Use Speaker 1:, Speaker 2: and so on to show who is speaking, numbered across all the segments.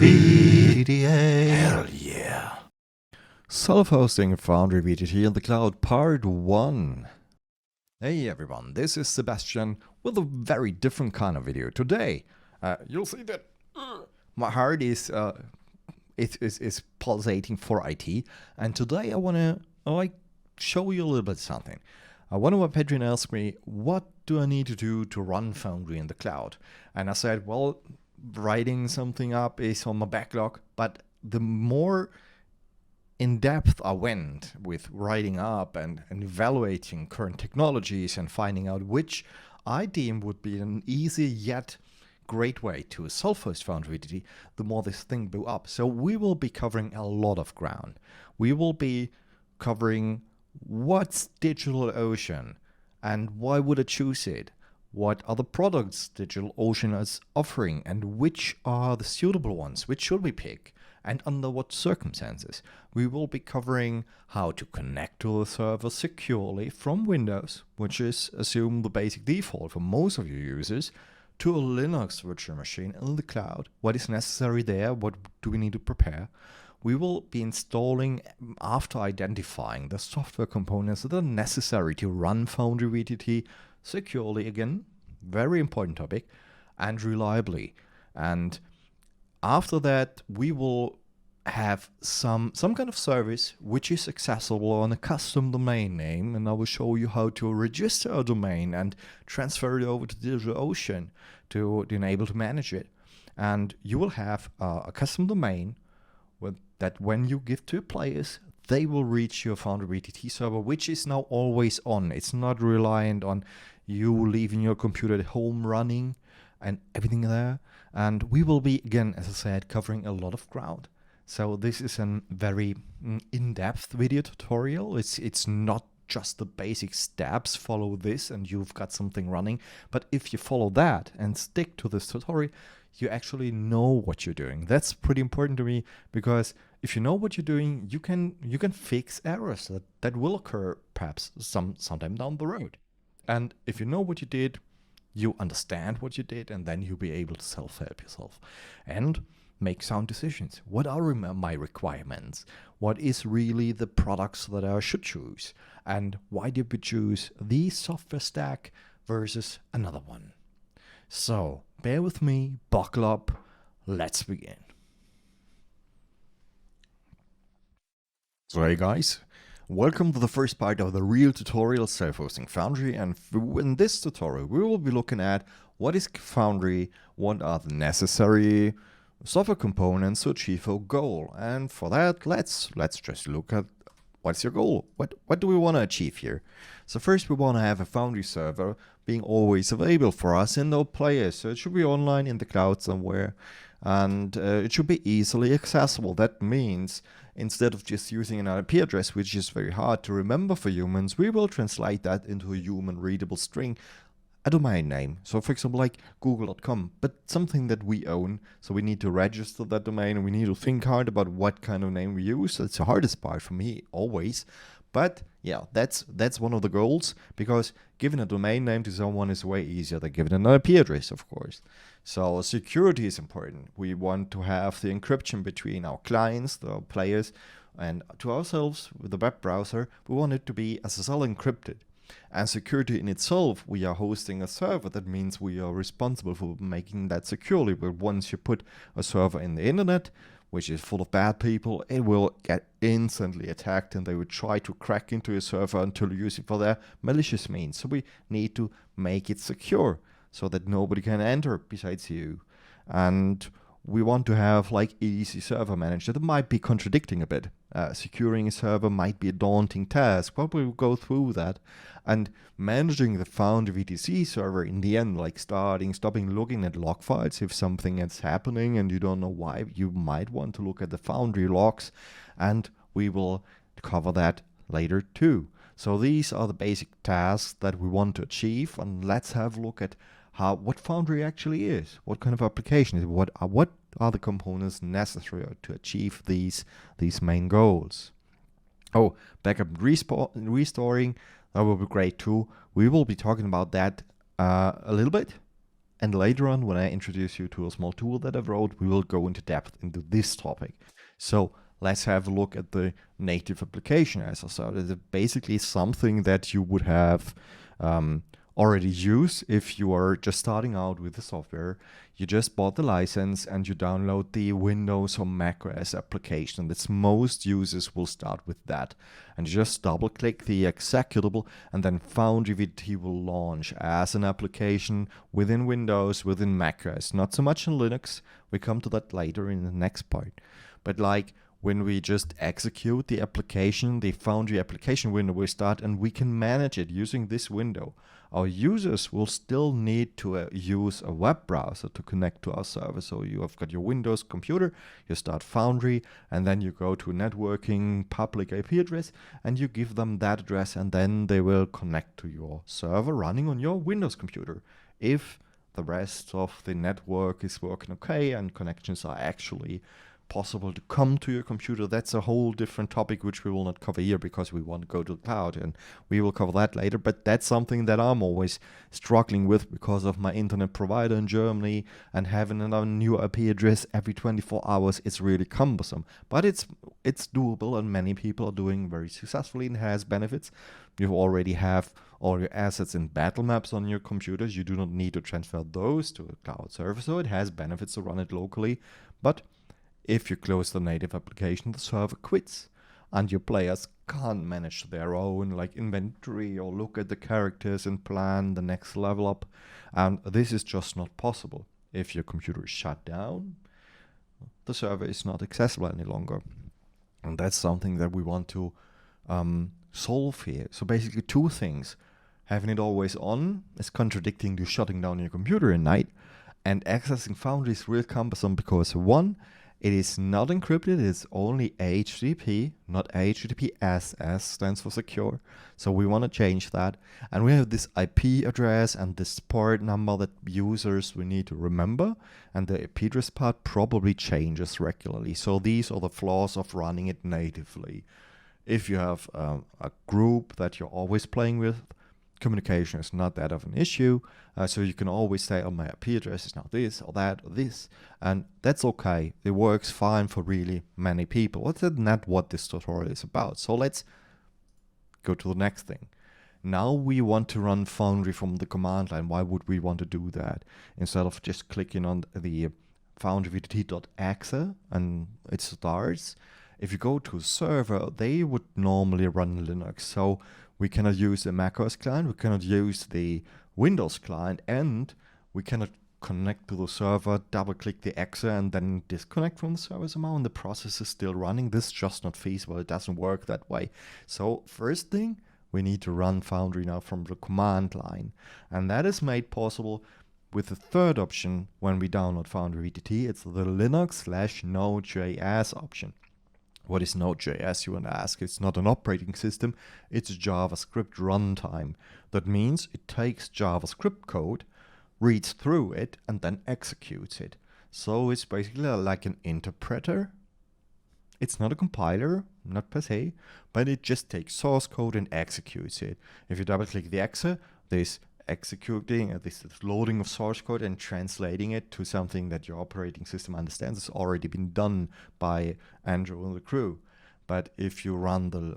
Speaker 1: VTT.
Speaker 2: Hell yeah.
Speaker 1: Self-hosting Foundry VTT in the cloud, part 1. Hey everyone, this is Sebastian with a very different kind of video. Today, you'll see that my heart is pulsating for IT, and today I want to show you a little bit something. One of my patrons asked me, what do I need to do to run Foundry in the cloud? And I said, well, writing something up is on my backlog, but the more in depth I went with writing up and evaluating current technologies and finding out which I deem would be an easy yet great way to self-host Foundry VTT, the more this thing blew up. So we will be covering a lot of ground. We will be covering what's DigitalOcean and why would I choose it? What are the products DigitalOcean is offering and which are the suitable ones? Which should we pick? And under what circumstances? We will be covering how to connect to the server securely from Windows, which is assumed the basic default for most of your users, to a Linux virtual machine in the cloud. What is necessary there? What do we need to prepare? We will be installing, after identifying the software components that are necessary to run Foundry VTT securely, again, very important topic, and reliably. And after that, we will have some kind of service which is accessible on a custom domain name, and I will show you how to register a domain and transfer it over to DigitalOcean to enable to manage it. And you will have a custom domain that when you give to players, they will reach your Foundry VTT server, which is now always on. It's not reliant on you leaving your computer at home running and everything there. And we will be, again, as I said, covering a lot of ground. So this is a very in-depth video tutorial. It's not just the basic steps, follow this and you've got something running. But if you follow that and stick to this tutorial, you actually know what you're doing. That's pretty important to me, because if you know what you're doing, you can fix errors that will occur perhaps sometime down the road. And if you know what you did, you understand what you did, and then you'll be able to self-help yourself and make sound decisions. What are my requirements? What is really the products that I should choose? And why did we choose the software stack versus another one? So bear with me, buckle up, let's begin. So hey guys, welcome to the first part of the real tutorial self-hosting Foundry, and in this tutorial we will be looking at what is Foundry, what are the necessary software components to achieve our goal. And for that, let's just look at what's your goal. What do we want to achieve here? So first we want to have a Foundry server being always available for us and no players. So it should be online in the cloud somewhere, and it should be easily accessible. That means instead of just using an IP address, which is very hard to remember for humans, we will translate that into a human readable string, a domain name. So for example, like google.com, but something that we own. So we need to register that domain, and we need to think hard about what kind of name we use. That's the hardest part for me always. But yeah, that's one of the goals, because giving a domain name to someone is way easier than giving an IP address, of course. So security is important. We want to have the encryption between our clients, the players, and to ourselves with the web browser. We want it to be SSL encrypted. And security in itself, we are hosting a server. That means we are responsible for making that securely. But once you put a server in the internet, which is full of bad people, it will get instantly attacked, and they will try to crack into your server until you use it for their malicious means. So we need to make it secure so that nobody can enter besides you. And we want to have like easy server management. That might be contradicting a bit. Securing a server might be a daunting task, but we'll go through that. And managing the Foundry VTC server in the end, like stopping looking at log files if something is happening and you don't know why, you might want to look at the Foundry logs, and we will cover that later too. So these are the basic tasks that we want to achieve, and let's have a look at what Foundry actually is, what kind of application is it, what are the components necessary to achieve these main goals. Oh, backup and restoring, that will be great too. We will be talking about that a little bit And later on, when I introduce you to a small tool that I wrote, we will go into depth into this topic. So let's have a look at the native application as I said. It's basically something that you would have already used if you are just starting out with the software. You just bought the license and you download the Windows or Mac OS application. That's most users will start with that. And you just double click the executable and then Foundry VTT will launch as an application within Windows, within Mac OS. Not so much in Linux. We come to that later in the next part. But like when we just execute the application, the Foundry application window will start and we can manage it using this window. Our users will still need to use a web browser to connect to our server. So you have got your Windows computer, you start Foundry, and then you go to networking public IP address, and you give them that address, and then they will connect to your server running on your Windows computer. If the rest of the network is working okay and connections are actually possible to come to your computer, that's a whole different topic which we will not cover here because we want to go to the cloud, and we will cover that later. But that's something that I'm always struggling with because of my internet provider in Germany, and having a new IP address every 24 hours is really cumbersome. But it's doable, and many people are doing very successfully and has benefits. You already have all your assets in battle maps on your computers. You do not need to transfer those to a cloud server, so it has benefits to run it locally. But if you close the native application, the server quits, and your players can't manage their own like inventory or look at the characters and plan the next level up. And this is just not possible. If your computer is shut down, the server is not accessible any longer. And that's something that we want to solve here. So basically two things. Having it always on is contradicting to shutting down your computer at night. And accessing Foundry is real cumbersome because one, it is not encrypted, it's only HTTP, not HTTPS, stands for secure. So we want to change that. And we have this IP address and this port number that users will need to remember. And the IP address part probably changes regularly. So these are the flaws of running it natively. If you have a group that you're always playing with, communication is not that of an issue, so you can always say, oh, my IP address is now this or that or this, and that's okay. It works fine for really many people. That's not what this tutorial is about. So let's go to the next thing. Now we want to run Foundry from the command line. Why would we want to do that? Instead of just clicking on the Foundry VTT.exe and it starts, if you go to server, they would normally run Linux. So we cannot use the macOS client, we cannot use the Windows client, and we cannot connect to the server, double click the exe, and then disconnect from the server somehow, and the process is still running. This is just not feasible. It doesn't work that way. So first thing, we need to run Foundry now from the command line. And that is made possible with the third option when we download Foundry VTT. It's the Linux/Node.js option. What is Node.js, you want to ask? It's not an operating system, it's a JavaScript runtime. That means it takes JavaScript code, reads through it, and then executes it. So it's basically like an interpreter. It's not a compiler, not per se, but it just takes source code and executes it. If you double click the exe, this executing this loading of source code and translating it to something that your operating system understands has already been done by Andrew and the crew. But if you run the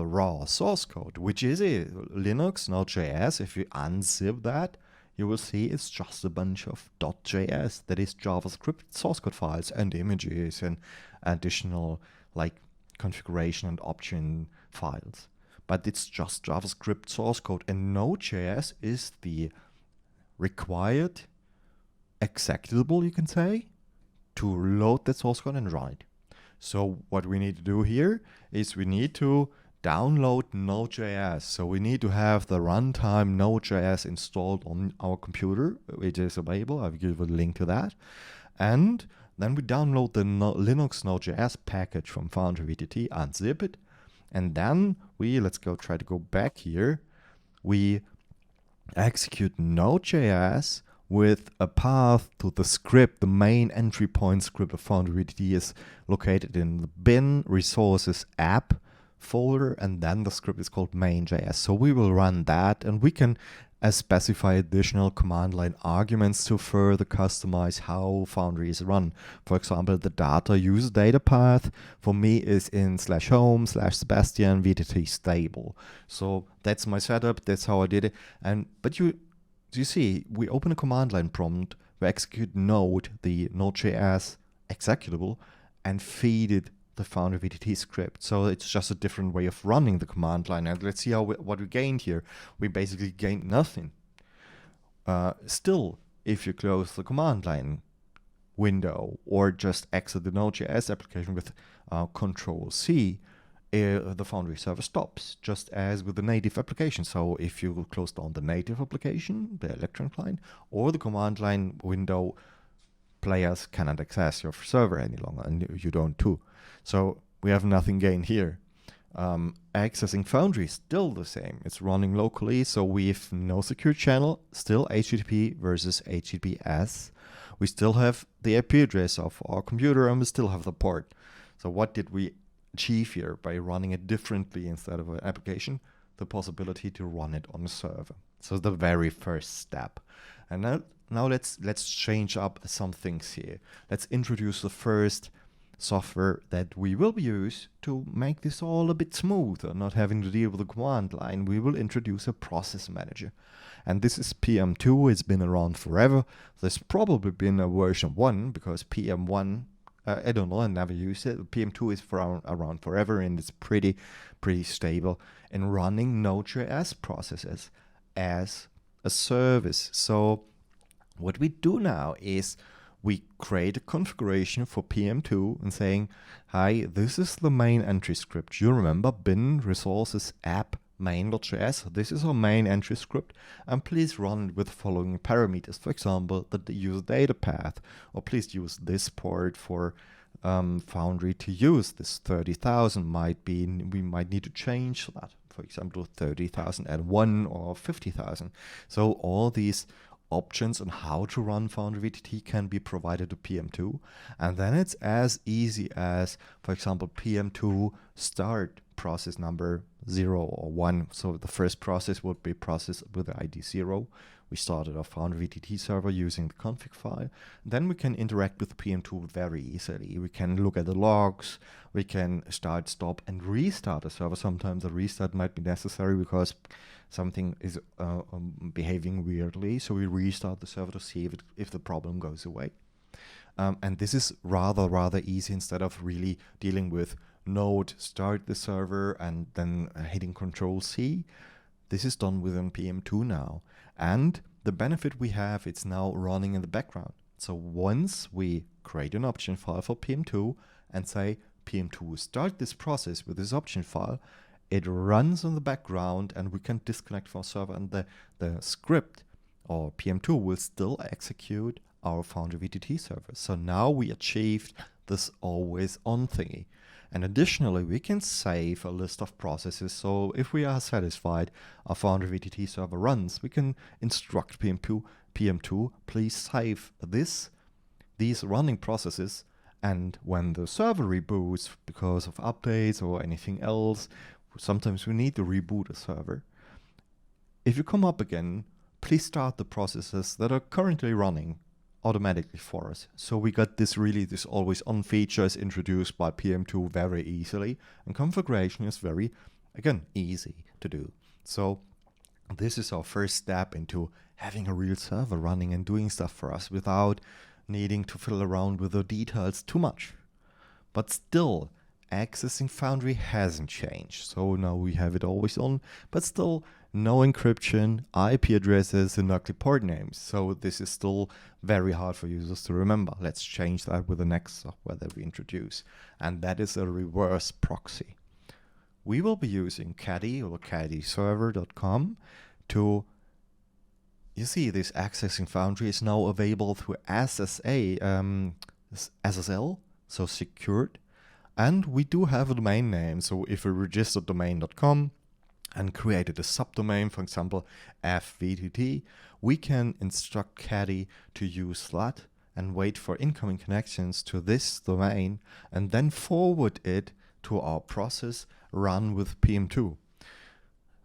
Speaker 1: raw source code, which is a Linux, Node.js, if you unzip that, you will see it's just a bunch of .js, that is JavaScript source code files and images and additional like configuration and option files. But it's just JavaScript source code, and Node.js is the required executable, you can say, to load that source code and run it. So what we need to do here is we need to download Node.js. So we need to have the runtime Node.js installed on our computer, which is available. I'll give a link to that. And then we download the Linux Node.js package from Foundry VTT, unzip it. And then let's try to go back here. We execute Node.js with a path to the script. The main entry point script of Foundry VTT is located in the bin resources app folder, and then the script is called main.js. So we will run that, and we can specify additional command line arguments to further customize how Foundry is run. For example, the data user data path for me is in /home/Sebastian VTT stable. So that's my setup. That's how I did it. But you see, we open a command line prompt, we execute Node, the Node.js executable, and feed it the Foundry VTT script. So it's just a different way of running the command line. And let's see what we gained here. We basically gained nothing. Still, if you close the command line window or just exit the Node.js application with Control-C, the Foundry server stops, just as with the native application. So if you close down the native application, the Electron client, or the command line window, players cannot access your server any longer, and you don't too. So we have nothing gained here. Accessing Foundry is still the same. It's running locally, so we have no secure channel, still HTTP versus HTTPS. We still have the IP address of our computer, and we still have the port. So what did we achieve here by running it differently instead of an application? The possibility to run it on a server. So the very first step. And now let's change up some things here. Let's introduce the first software that we will use to make this all a bit smoother, not having to deal with the command line. We will introduce a process manager. And this is PM2. It's been around forever. There's probably been a version 1, because PM1, I don't know, I never used it. PM2 is around forever, and it's pretty stable in running Node.js processes as a service. So what we do now is we create a configuration for PM2 and saying, hi, this is the main entry script. You remember bin resources app main.js. This is our main entry script, and please run it with the following parameters. For example, the user data path, or please use this port for Foundry to use this 30,000. We might need to change that. For example, 30,001 or 50,000. So all these options on how to run Foundry VTT can be provided to PM2, and then it's as easy as, for example, PM2 start process number 0 or 1. So the first process would be process with the ID 0. We started our Foundry VTT server using the config file. Then we can interact with PM2 very easily. We can look at the logs, we can start, stop, and restart the server. Sometimes a restart might be necessary because something is behaving weirdly, so we restart the server to see if the problem goes away. And this is rather easy, instead of really dealing with Node, start the server, and then hitting Control-C. This is done within PM2 now. And the benefit we have, it's now running in the background. So once we create an option file for PM2 and say PM2 start this process with this option file, it runs in the background and we can disconnect from our server, and the script or PM2 will still execute our Foundry VTT server. So now we achieved this always on thingy. And additionally, we can save a list of processes. So if we are satisfied our Foundry VTT server runs, we can instruct PM2, please save these running processes. And when the server reboots because of updates or anything else, sometimes we need to reboot a server. If you come up again, please start the processes that are currently running automatically for us. So we got this always on features introduced by PM2 very easily, and configuration is very, again, easy to do. So this is our first step into having a real server running and doing stuff for us without needing to fiddle around with the details too much. But still, accessing Foundry hasn't changed. So now we have it always on, but still no encryption, IP addresses, and ugly port names. So this is still very hard for users to remember. Let's change that with the next software that we introduce, and that is a reverse proxy. We will be using Caddy or caddyserver.com to, you see, this accessing Foundry is now available through SSL, so secured. And we do have a domain name. So if we register domain.com and created a subdomain, for example, fvtt, we can instruct Caddy to use that and wait for incoming connections to this domain, and then forward it to our process run with PM2.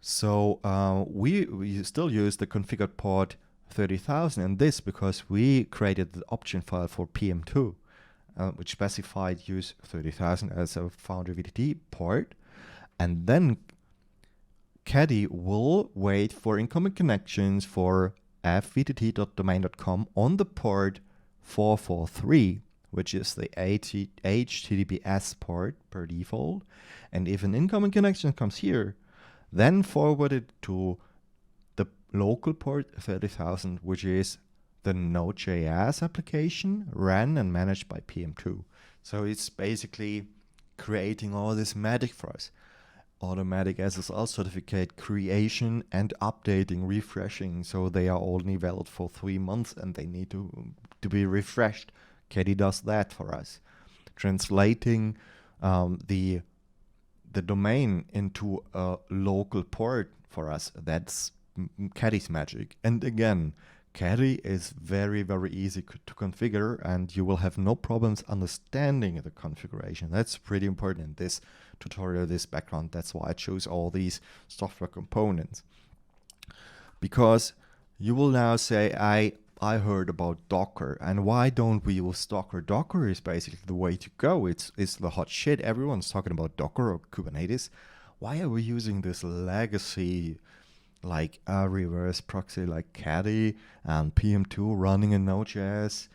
Speaker 1: So we still use the configured port 30,000, and this because we created the option file for PM2, which specified use 30,000 as a Foundry VTT port, and then Caddy will wait for incoming connections for fvtt.domain.com on the port 443, which is the HTTPS port per default. And if an incoming connection comes here, then forward it to the local port 30,000, which is the Node.js application ran and managed by PM2. So it's basically creating all this magic for us. Automatic SSL certificate creation and updating, refreshing. So they are only valid for 3 months and they need to be refreshed. Caddy does that for us. Translating the domain into a local port for us. That's Caddy's magic. And again, Caddy is very, very easy to configure, and you will have no problems understanding the configuration. That's pretty important in this tutorial, this background. That's why I chose all these software components. Because you will now say, I heard about Docker, and why don't we use Docker? Docker is basically the way to go. It's the hot shit. Everyone's talking about Docker or Kubernetes. Why are we using this legacy like a reverse proxy like Caddy and PM2 running a Node.js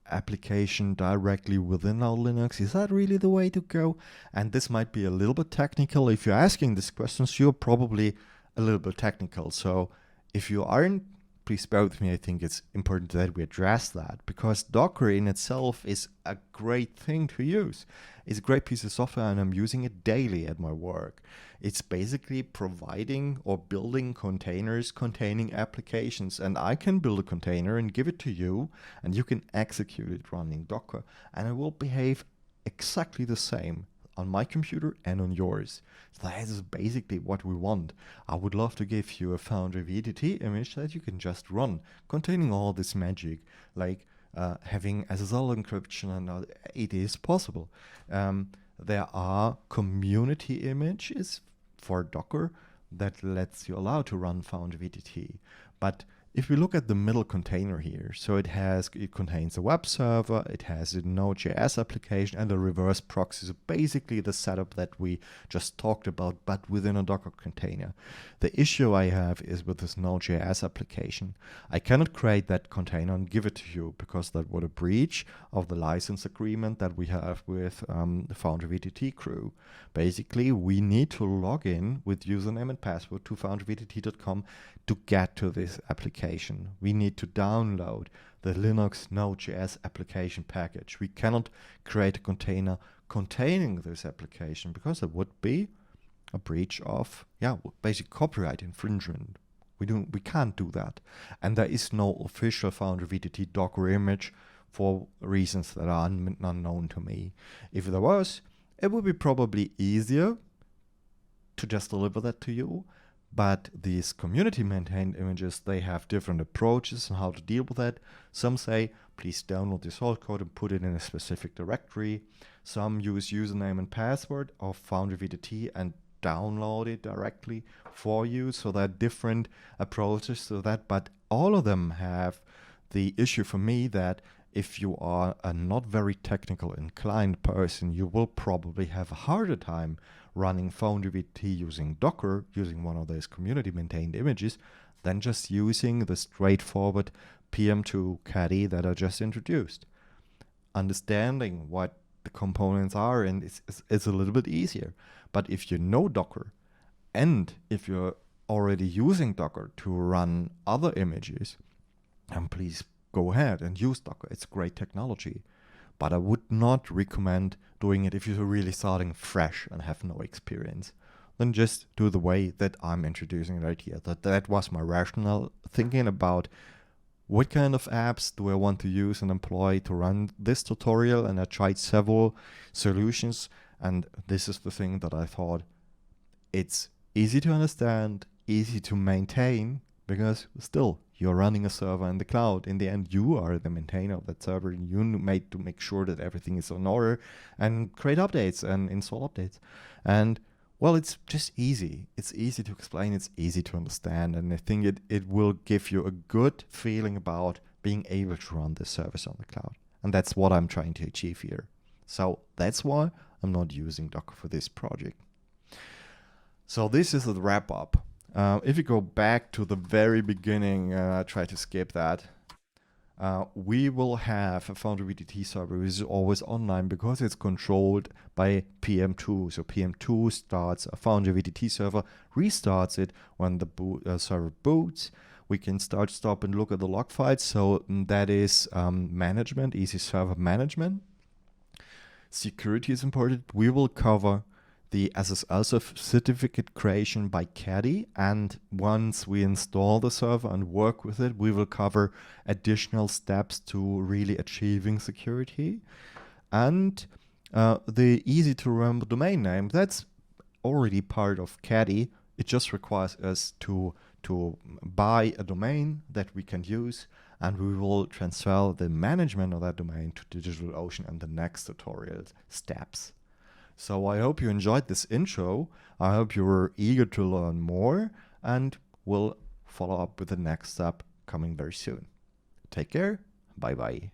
Speaker 1: application directly within our Linux? Is that really the way to go? And this might be a little bit technical. If you're asking these questions, you're probably a little bit technical. So if you aren't, please bear with me. I think it's important that we address that, because Docker in itself is a great thing to use. It's a great piece of software, and I'm using it daily at my work. It's basically providing or building containers containing applications, and I can build a container and give it to you, and you can execute it running Docker, and it will behave exactly the same on my computer and on yours. So that is basically what we want. I would love to give you a Foundry VTT image that you can just run, containing all this magic, like having SSL encryption, and it is possible. There are community images for Docker that lets you allow to run Foundry VTT. But if we look at the middle container here, so it contains a web server, it has a Node.js application, and a reverse proxy. So basically the setup that we just talked about, but within a Docker container. The issue I have is with this Node.js application. I cannot create that container and give it to you, because that would a breach of the license agreement that we have with the Foundry VTT crew. Basically, we need to log in with username and password to foundryvtt.com to get to this application. We need to download the Linux Node.js application package. We cannot create a container containing this application, because it would be a breach of basic copyright infringement. We can't do that. And there is no official Foundry VTT Docker image for reasons that are unknown to me. If there was, it would be probably easier to just deliver that to you. But these community maintained images, they have different approaches on how to deal with that. Some say, please download the source code and put it in a specific directory. Some use username and password of Foundry VTT and download it directly for you. So there are different approaches to that, but all of them have the issue for me that if you are a not very technical inclined person, you will probably have a harder time running Foundry VTT using Docker, using one of those community maintained images, than just using the straightforward PM2 Caddy that I just introduced. Understanding what the components are, and it's a little bit easier. But if you know Docker, and if you're already using Docker to run other images, then please go ahead and use Docker. It's great technology. But I would not recommend doing it if you're really starting fresh and have no experience. Then just do the way that I'm introducing it right here. That was my rational thinking about what kind of apps do I want to use and employ to run this tutorial. And I tried several solutions. And this is the thing that I thought it's easy to understand, easy to maintain, because still you're running a server in the cloud. In the end, you are the maintainer of that server. You made to make sure that everything is in order and create updates and install updates. And well, it's just easy. It's easy to explain. It's easy to understand. And I think it will give you a good feeling about being able to run this service on the cloud. And that's what I'm trying to achieve here. So that's why I'm not using Docker for this project. So this is the wrap up. If you go back to the very beginning, try to skip that. We will have a Foundry VTT server which is always online because it's controlled by PM2. So PM2 starts a Foundry VTT server, restarts it when the server boots. We can start, stop, and look at the log files. So that is management, easy server management. Security is important. We will cover the SSL certificate creation by Caddy, and once we install the server and work with it, we will cover additional steps to really achieving security. And the easy to remember domain name, that's already part of Caddy. It just requires us to buy a domain that we can use, and we will transfer the management of that domain to DigitalOcean in the next tutorial steps. So I hope you enjoyed this intro. I hope you were eager to learn more, and we'll follow up with the next step coming very soon. Take care. Bye-bye.